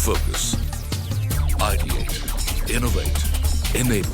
Focus. Ideate. Innovate. Enable.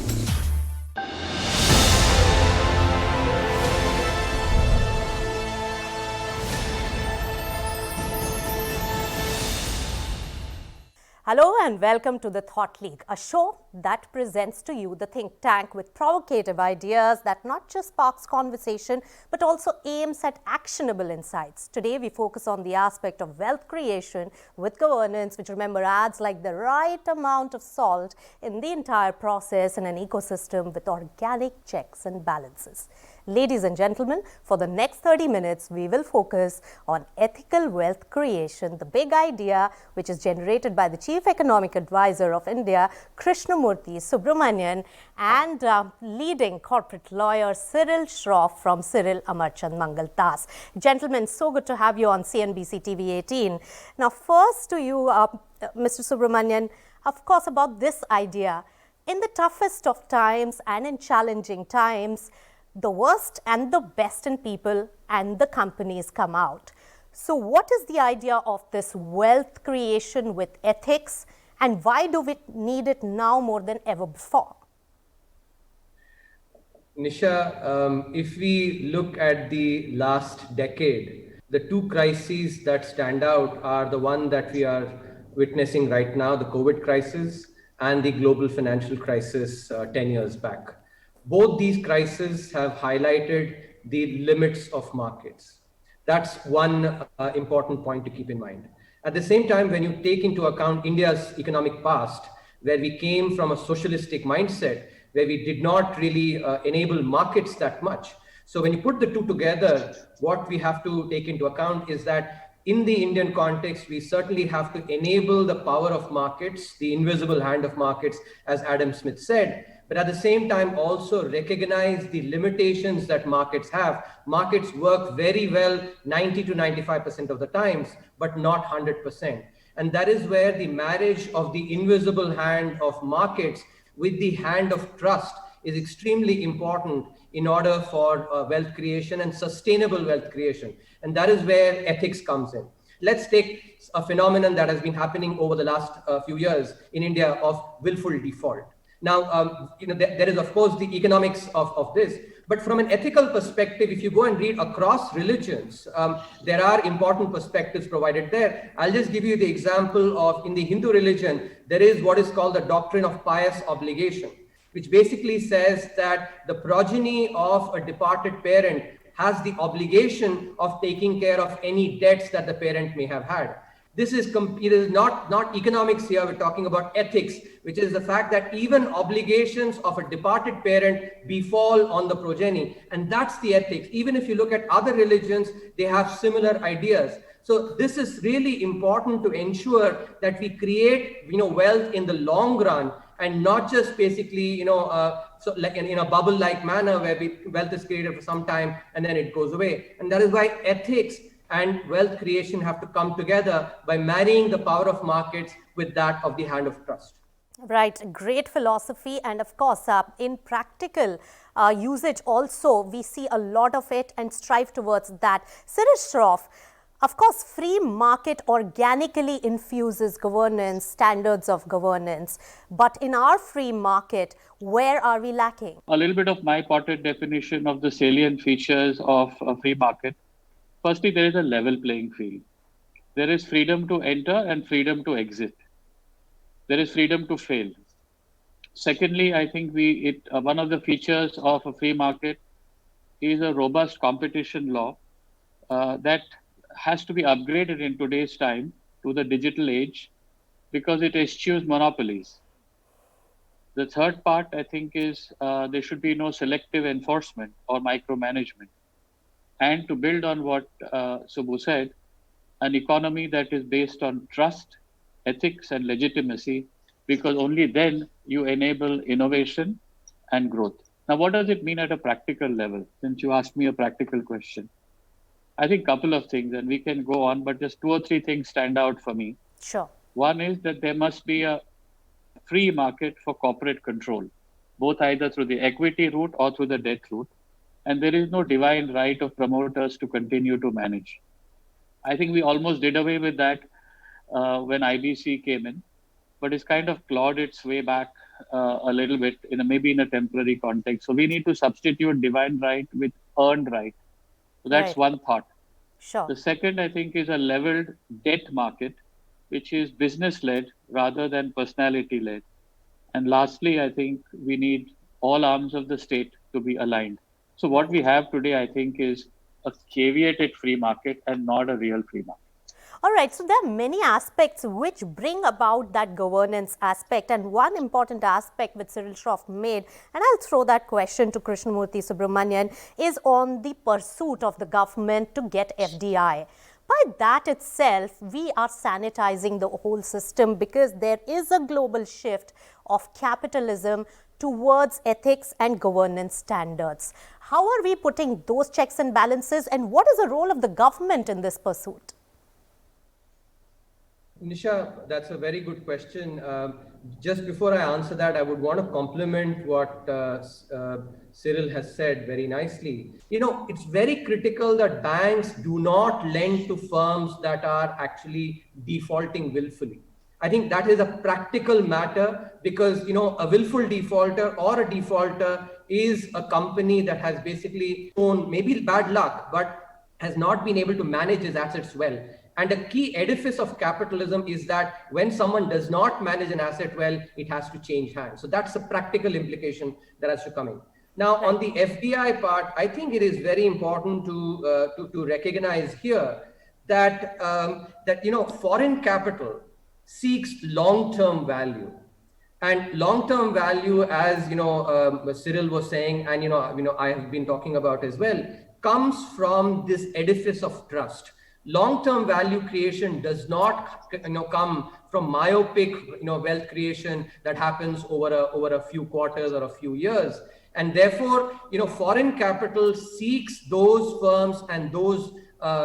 Hello and welcome to the Thought League, a show that presents to you the think tank with provocative ideas that not just sparks conversation but also aims at actionable insights. Today we focus on the aspect of wealth creation with governance, which remember adds like the right amount of salt in the entire process in an ecosystem with organic checks and balances. Ladies and gentlemen, for the next 30 minutes, we will focus on ethical wealth creation, the big idea which is generated by the Chief Economic Advisor of India, Krishnamurthy Subramanian, and leading corporate lawyer Cyril Shroff from Cyril Amarchand Mangaldas. Gentlemen, so good to have you on CNBC-TV18. Now, first to you, Mr. Subramanian, of course, about this idea. In the toughest of times and in challenging times, the worst and the best in people and the companies come out. So what is the idea of this wealth creation with ethics, and why do we need it now more than ever before? Nisha, if we look at the last decade, the two crises that stand out are the one that we are witnessing right now, the COVID crisis, and the global financial crisis 10 years back. Both these crises have highlighted the limits of markets. That's one important point to keep in mind. At the same time, when you take into account India's economic past, where we came from a socialistic mindset, where we did not really enable markets that much. So when you put the two together, what we have to take into account is that in the Indian context, we certainly have to enable the power of markets, the invisible hand of markets, as Adam Smith said, but at the same time also recognize the limitations that markets have. Markets work very well 90 to 95% of the times, but not 100%. And that is where the marriage of the invisible hand of markets with the hand of trust is extremely important in order for wealth creation and sustainable wealth creation. And that is where ethics comes in. Let's take a phenomenon that has been happening over the last few years in India of willful default. Now, there is, of course, the economics of this. But from an ethical perspective, if you go and read across religions, there are important perspectives provided there. I'll just give you the example of, in the Hindu religion, there is what is called the doctrine of pious obligation, which basically says that the progeny of a departed parent has the obligation of taking care of any debts that the parent may have had. This is it is not economics here, we're talking about ethics, which is the fact that even obligations of a departed parent befall on the progeny. And that's the ethics. Even if you look at other religions, they have similar ideas. So this is really important to ensure that we create, wealth in the long run, and not just basically, so like in a bubble-like manner where wealth is created for some time and then it goes away. And that is why ethics and wealth creation have to come together by marrying the power of markets with that of the hand of trust. Right, great philosophy, and of course, in practical usage also, we see a lot of it and strive towards that. Cyril Shroff, of course, free market organically infuses governance, standards of governance. But in our free market, where are we lacking? A little bit of my potted definition of the salient features of a free market. Firstly, there is a level playing field. There is freedom to enter and freedom to exit. There is freedom to fail. Secondly, I think one of the features of a free market is a robust competition law that has to be upgraded in today's time to the digital age because it eschews monopolies. The third part, I think, is there should be no selective enforcement or micromanagement. And to build on what Subbu said, an economy that is based on trust, ethics, and legitimacy, because only then you enable innovation and growth. Now, what does it mean at a practical level? Since you asked me a practical question, I think a couple of things, and we can go on, but just two or three things stand out for me. Sure. One is that there must be a free market for corporate control, both either through the equity route or through the debt route. And there is no divine right of promoters to continue to manage. I think we almost did away with that when IBC came in, but it's kind of clawed its way back a little bit maybe in a temporary context. So we need to substitute divine right with earned right. So that's Right. one thought. Sure. The second, I think, is a leveled debt market, which is business led rather than personality led. And lastly, I think we need all arms of the state to be aligned. So what we have today, I think, is a caveated free market and not a real free market. All right, so there are many aspects which bring about that governance aspect, and one important aspect which Cyril Shroff made, and I'll throw that question to Krishnamurthy Subramanian, is on the pursuit of the government to get FDI. By that itself, we are sanitizing the whole system because there is a global shift of capitalism towards ethics and governance standards. How are we putting those checks and balances, and what is the role of the government in this pursuit? Nisha, that's a very good question. Just before I answer that, I would want to compliment what Cyril has said very nicely. You know, it's very critical that banks do not lend to firms that are actually defaulting willfully. I think that is a practical matter because, you know, a willful defaulter or a defaulter is a company that has basically shown maybe bad luck, but has not been able to manage his assets well. And a key edifice of capitalism is that when someone does not manage an asset well, it has to change hands. So that's a practical implication that has to come in. Now, on the FDI part, I think it is very important to recognize here that you know, foreign capital seeks long-term value. And long-term value, as you know, Cyril was saying, and you know, I have been talking about as well, comes from this edifice of trust. Long-term value creation does not, you know, come from myopic, you know, wealth creation that happens over a few quarters or a few years. And therefore, you know, foreign capital seeks those firms and those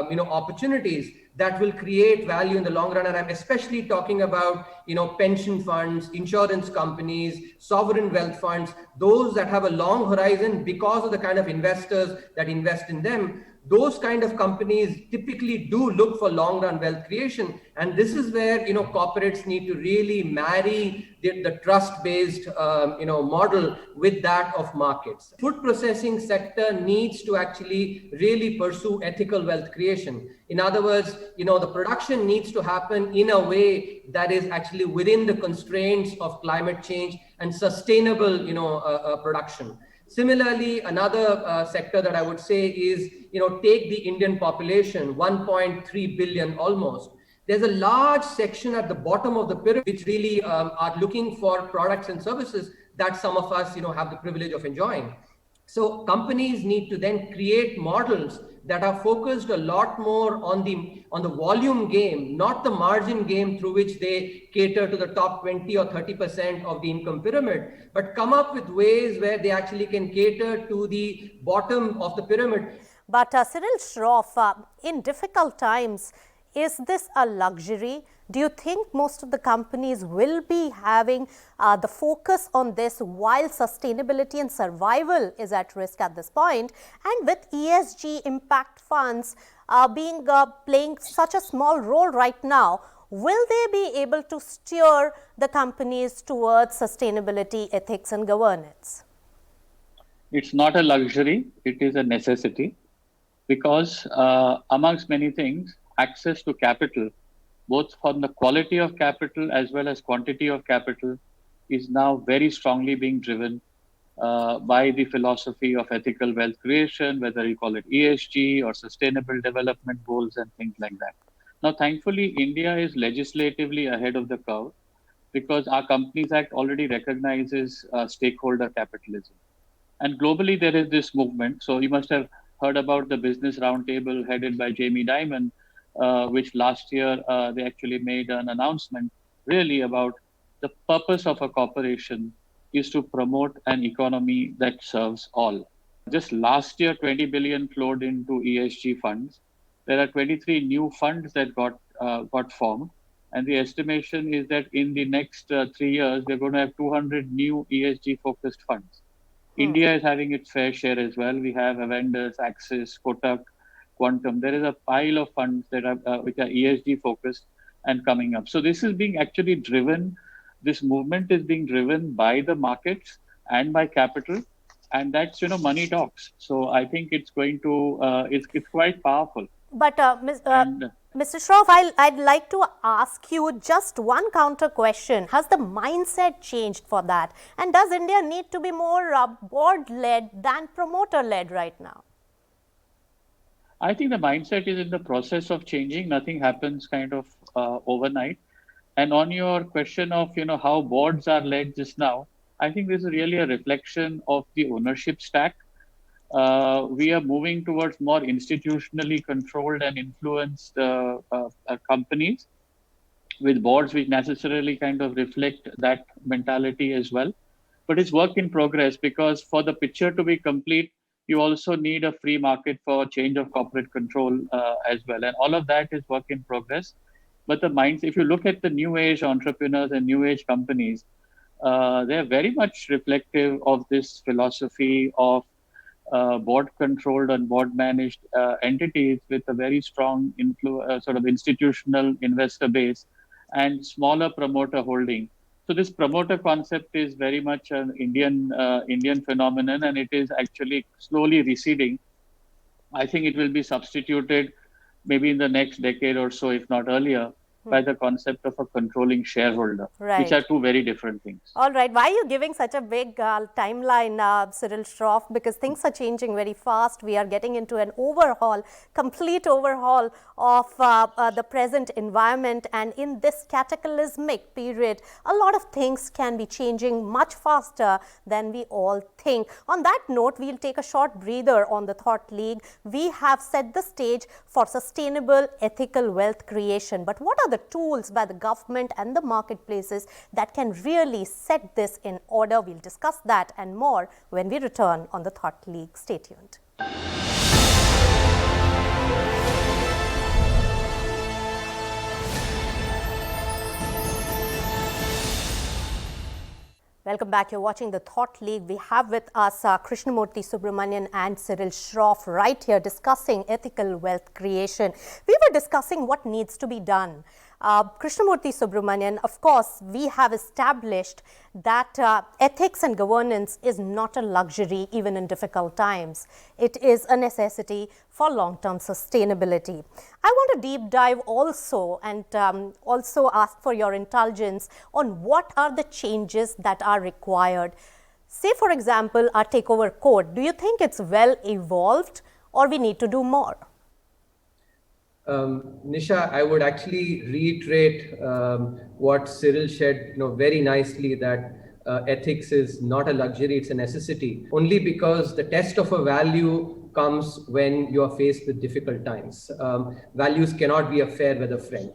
you know, opportunities that will create value in the long run. And I'm especially talking about, you know, pension funds, insurance companies, sovereign wealth funds, those that have a long horizon because of the kind of investors that invest in them. Those kind of companies typically do look for long-run wealth creation. And this is where, you know, corporates need to really marry the trust-based, you know, model with that of markets. Food processing sector needs to actually really pursue ethical wealth creation. In other words, you know, the production needs to happen in a way that is actually within the constraints of climate change and sustainable, you know, production. Similarly, another sector that I would say is, you know, take the Indian population, 1.3 billion almost. There's a large section at the bottom of the pyramid which really are looking for products and services that some of us, you know, have the privilege of enjoying. So companies need to then create models that are focused a lot more on the volume game, not the margin game through which they cater to the top 20 or 30% of the income pyramid, but come up with ways where they actually can cater to the bottom of the pyramid. But Cyril Shroff, in difficult times, is this a luxury? Do you think most of the companies will be having the focus on this while sustainability and survival is at risk at this point? And with ESG impact funds playing such a small role right now, will they be able to steer the companies towards sustainability, ethics and governance? It's not a luxury, it is a necessity because amongst many things, access to capital, both from the quality of capital as well as quantity of capital, is now very strongly being driven by the philosophy of ethical wealth creation, whether you call it ESG or sustainable development goals and things like that. Now, thankfully, India is legislatively ahead of the curve because our Companies Act already recognizes stakeholder capitalism. And globally, there is this movement. So you must have heard about the Business Roundtable headed by Jamie Dimon, which last year they actually made an announcement really about the purpose of a corporation is to promote an economy that serves all. Just last year, 20 billion flowed into ESG funds. There are 23 new funds that got formed. And the estimation is that in the next 3 years, we're going to have 200 new ESG focused funds. India is having its fair share as well. We have Avendus, Axis, Kotak, Quantum. There is a pile of funds that are which are ESG focused. and coming up. So this is being actually driven, this movement is being driven by the markets and by capital, and that's, money talks. So I think it's going to, it's quite powerful. But Mr. Shroff, I'd like to ask you just one counter question. Has the mindset changed for that? And does India need to be more board-led than promoter-led right now? I think the mindset is in the process of changing. Nothing happens kind of overnight. And on your question of, how boards are led just now, I think this is really a reflection of the ownership stack. We are moving towards more institutionally controlled and influenced companies with boards which necessarily kind of reflect that mentality as well. But it's work in progress, because for the picture to be complete, you also need a free market for change of corporate control as well. And all of that is work in progress. But the minds, if you look at the new age entrepreneurs and new age companies, they're very much reflective of this philosophy of board controlled and board managed entities with a very strong sort of institutional investor base and smaller promoter holding. So this promoter concept is very much an Indian phenomenon, and it is actually slowly receding. I think it will be substituted maybe in the next decade or so, if not earlier, by the concept of a controlling shareholder, which are two very different things. All right. Why are you giving such a big timeline, Cyril Shroff? Because things are changing very fast. We are getting into an overhaul, complete overhaul of the present environment. And in this cataclysmic period, a lot of things can be changing much faster than we all think. On that note, we'll take a short breather on the Thought League. We have set the stage for sustainable, ethical wealth creation. But what are the tools by the government and the marketplaces that can really set this in order? We'll discuss that and more when we return on the Thought League. Stay tuned. Welcome back. You're watching the Thought League. We have with us Krishnamurthy Subramanian and Cyril Shroff right here discussing ethical wealth creation. We were discussing what needs to be done. Krishnamurthy Subramanian, of course, we have established that ethics and governance is not a luxury even in difficult times. It is a necessity for long-term sustainability. I want to deep dive also and also ask for your indulgence on what are the changes that are required. Say, for example, our takeover code. Do you think it's well evolved or we need to do more? Nisha, I would actually reiterate what Cyril said, very nicely, that ethics is not a luxury, it's a necessity. Only because the test of a value comes when you are faced with difficult times. Values cannot be a fair weather friend.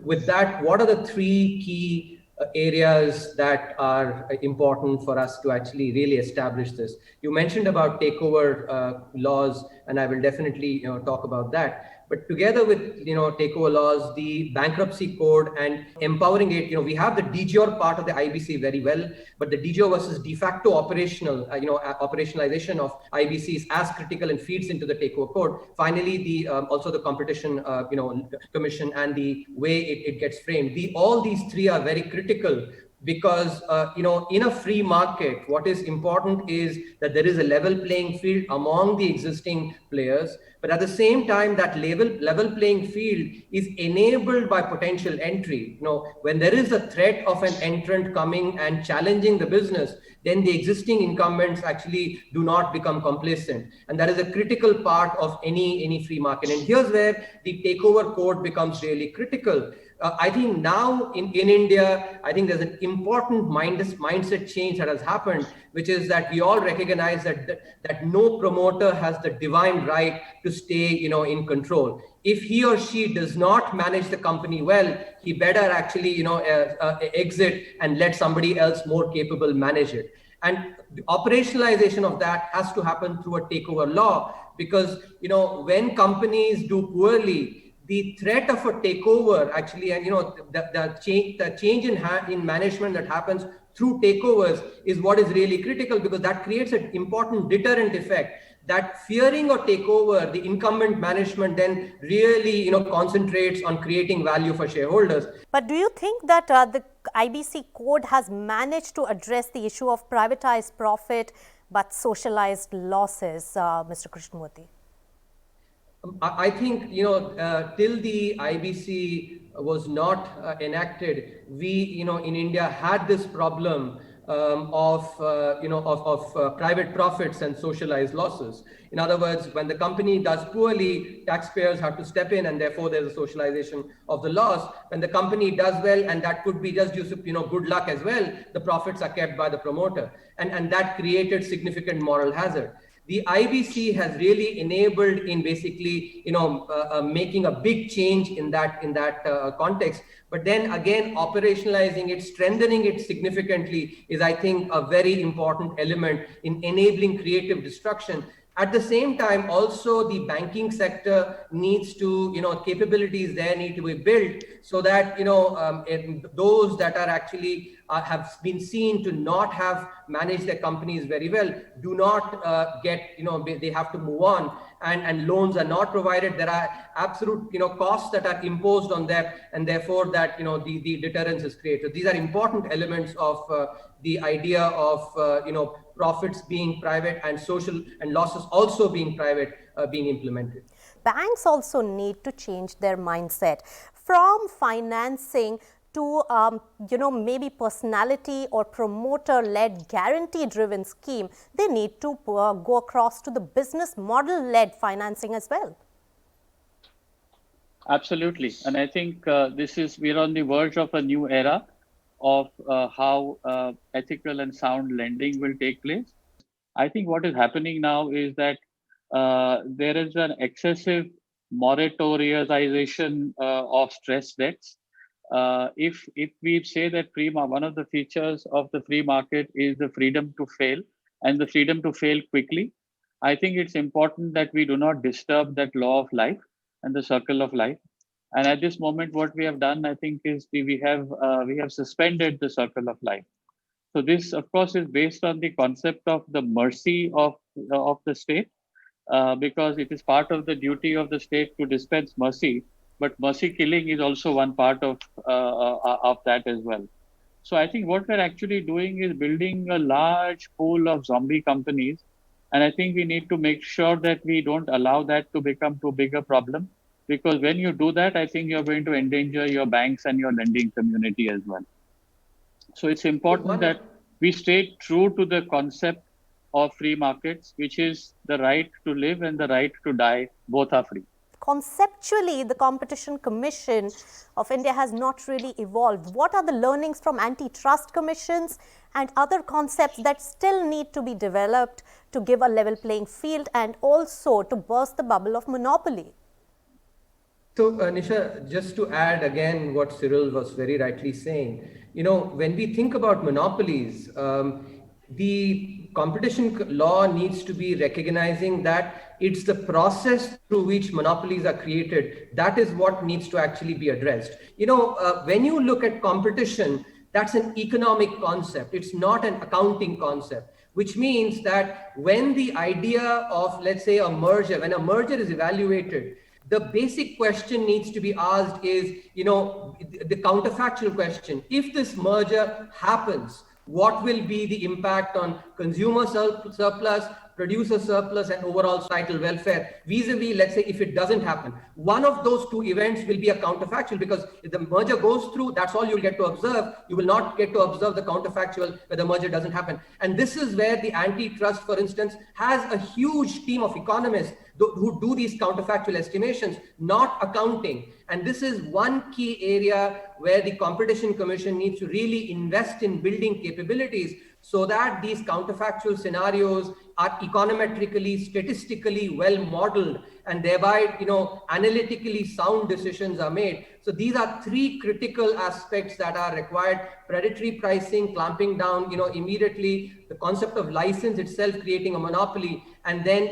With that, what are the three key areas that are important for us to actually really establish this? You mentioned about takeover laws, and I will definitely talk about that. But together with takeover laws, the bankruptcy code and empowering it, we have the de jure part of the IBC very well, but the de jure versus de facto operationalization of IBC is as critical and feeds into the takeover code. Finally, the also the competition commission and the way it gets framed. All these three are very critical. Because, in a free market, what is important is that there is a level playing field among the existing players. But at the same time, that level playing field is enabled by potential entry. When there is a threat of an entrant coming and challenging the business, then the existing incumbents actually do not become complacent. And that is a critical part of any free market. And here's where the takeover code becomes really critical. I think now in India, I think there's an important mindset change that has happened, which is that we all recognize that no promoter has the divine right to stay, in control. If he or she does not manage the company well, he better actually, exit and let somebody else more capable manage it. And the operationalization of that has to happen through a takeover law, because, when companies do poorly, the threat of a takeover actually, and the change in management that happens through takeovers is what is really critical, because that creates an important deterrent effect. that fearing or takeover, the incumbent management then really, concentrates on creating value for shareholders. But do you think that the IBC code has managed to address the issue of privatized profit but socialized losses, Mr. Krishnamurthy? I think, till the IBC was not enacted, we, in India had this problem of private profits and socialized losses. In other words, when the company does poorly, taxpayers have to step in, and therefore there's a socialization of the loss. When the company does well, and that could be just due to good luck as well, the profits are kept by the promoter, and that created significant moral hazard. The IBC has really enabled in basically, making a big change in that context. But then again, operationalizing it, strengthening it significantly is, I think, a very important element in enabling creative destruction. At the same time, also the banking sector needs to, capabilities there need to be built so that, those that are actually have been seen to not have managed their companies very well do not get, they have to move on, and loans are not provided. There are absolute, costs that are imposed on them, and therefore that, the deterrence is created. These are important elements of the idea of, profits being private and social and losses also being private being implemented. Banks also need to change their mindset from financing to, maybe personality or promoter-led guarantee-driven scheme. They need to go across to the business model-led financing as well. Absolutely. And I think we're on the verge of a new era of how ethical and sound lending will take place. I think what is happening now is that there is an excessive moratoriization of stress debts. If we say that one of the features of the free market is the freedom to fail and the freedom to fail quickly, I think it's important that we do not disturb that law of life and the circle of life. And at this moment, what we have done, I think, is we have suspended the circle of life. So this, of course, is based on the concept of the mercy of the state, because it is part of the duty of the state to dispense mercy. But mercy killing is also one part of that as well. So I think what we're actually doing is building a large pool of zombie companies. And I think we need to make sure that we don't allow that to become too big a problem. Because when you do that, I think you're going to endanger your banks and your lending community as well. So it's important that we stay true to the concept of free markets, which is the right to live and the right to die. Both are free. Conceptually, the Competition Commission of India has not really evolved. What are the learnings from antitrust commissions and other concepts that still need to be developed to give a level playing field and also to burst the bubble of monopoly? So, Nisha, just to add again what Cyril was very rightly saying, when we think about monopolies, the competition law needs to be recognizing that it's the process through which monopolies are created. That is what needs to actually be addressed. When you look at competition, that's an economic concept. It's not an accounting concept, which means that when the idea of, let's say, when a merger is evaluated, the basic question needs to be asked is, the counterfactual question. If this merger happens, what will be the impact on consumer surplus, producer surplus, and overall societal welfare vis-a-vis, let's say, if it doesn't happen? One of those two events will be a counterfactual, because if the merger goes through, that's all you'll get to observe. You will not get to observe the counterfactual where the merger doesn't happen. And this is where the antitrust, for instance, has a huge team of economists who do these counterfactual estimations, not accounting. And this is one key area where the Competition Commission needs to really invest in building capabilities so that these counterfactual scenarios are econometrically, statistically well modeled, and thereby, analytically sound decisions are made. So these are three critical aspects that are required: predatory pricing, clamping down, immediately, the concept of license itself creating a monopoly, and then,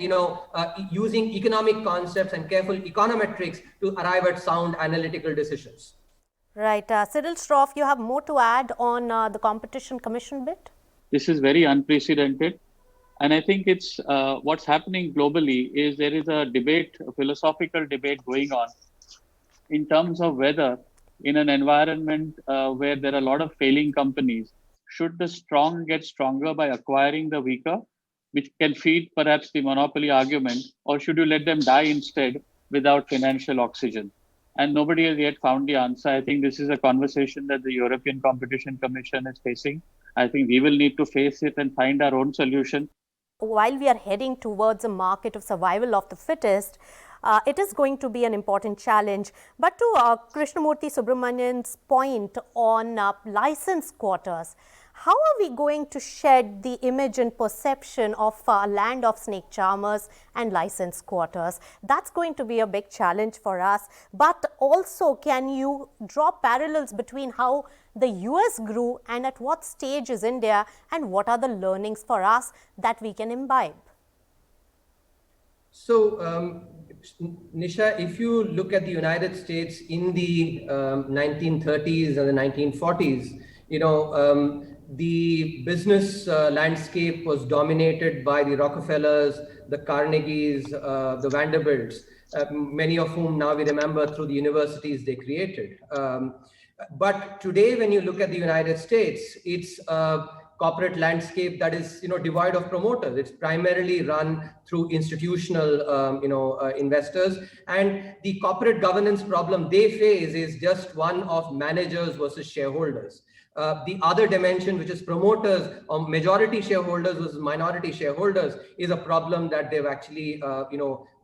using economic concepts and careful econometrics to arrive at sound analytical decisions. Right. Cyril, Shroff, you have more to add on the Competition Commission bit? This is very unprecedented. And I think it's what's happening globally is there is a debate, a philosophical debate going on in terms of whether in an environment where there are a lot of failing companies, should the strong get stronger by acquiring the weaker, which can feed perhaps the monopoly argument, or should you let them die instead without financial oxygen? And nobody has yet found the answer. I think this is a conversation that the European Competition Commission is facing. I think we will need to face it and find our own solution. While we are heading towards a market of survival of the fittest, it is going to be an important challenge. But to Krishnamurthy Subramanian's point on license quarters, how are we going to shed the image and perception of a land of snake charmers and license quarters? That's going to be a big challenge for us. But also, can you draw parallels between how the US grew and at what stage is India, and what are the learnings for us that we can imbibe? So, Nisha, if you look at the United States in the 1930s and the 1940s, the business landscape was dominated by the Rockefellers, the Carnegies, the Vanderbilts, many of whom now we remember through the universities they created. But today, when you look at the United States, it's a corporate landscape that is, devoid of promoters. It's primarily run through institutional, investors. And the corporate governance problem they face is just one of managers versus shareholders. The other dimension, which is promoters or majority shareholders versus minority shareholders, is a problem that they've actually,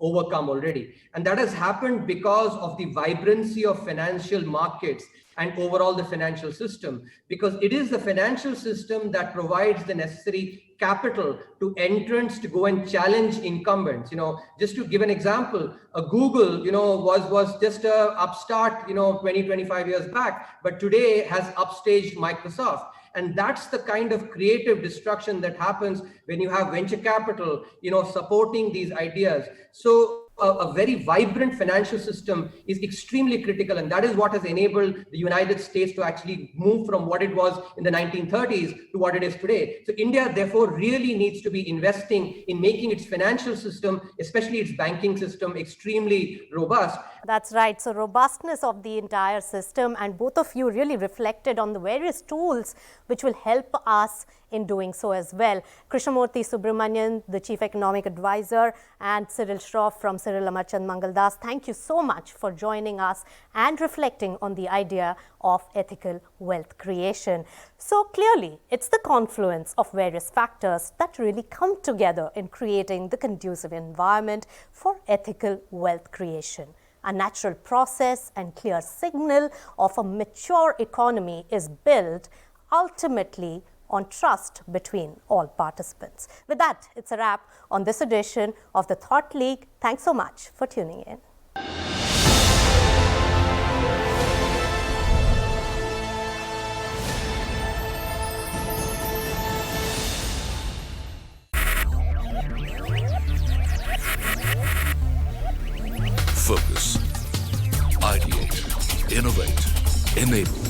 overcome already. And that has happened because of the vibrancy of financial markets and overall the financial system, because it is the financial system that provides the necessary capital to entrants to go and challenge incumbents. Just to give an example, Google, was just a upstart, 20-25 years back, but today has upstaged Microsoft. And that's the kind of creative destruction that happens when you have venture capital, supporting these ideas. So a very vibrant financial system is extremely critical, and that is what has enabled the United States to actually move from what it was in the 1930s to what it is today. So India, therefore, really needs to be investing in making its financial system, especially its banking system, extremely robust. That's right. So robustness of the entire system, and both of you really reflected on the various tools which will help us in doing so as well. Krishnamurthy Subramanian, the Chief Economic Advisor, and Cyril Shroff from Cyril Amarchand Mangaldas, thank you so much for joining us and reflecting on the idea of ethical wealth creation. So clearly, it's the confluence of various factors that really come together in creating the conducive environment for ethical wealth creation. A natural process and clear signal of a mature economy is built ultimately on trust between all participants. With that, it's a wrap on this edition of the Thought League. Thanks so much for tuning in. Focus. Ideate. Innovate. Enable.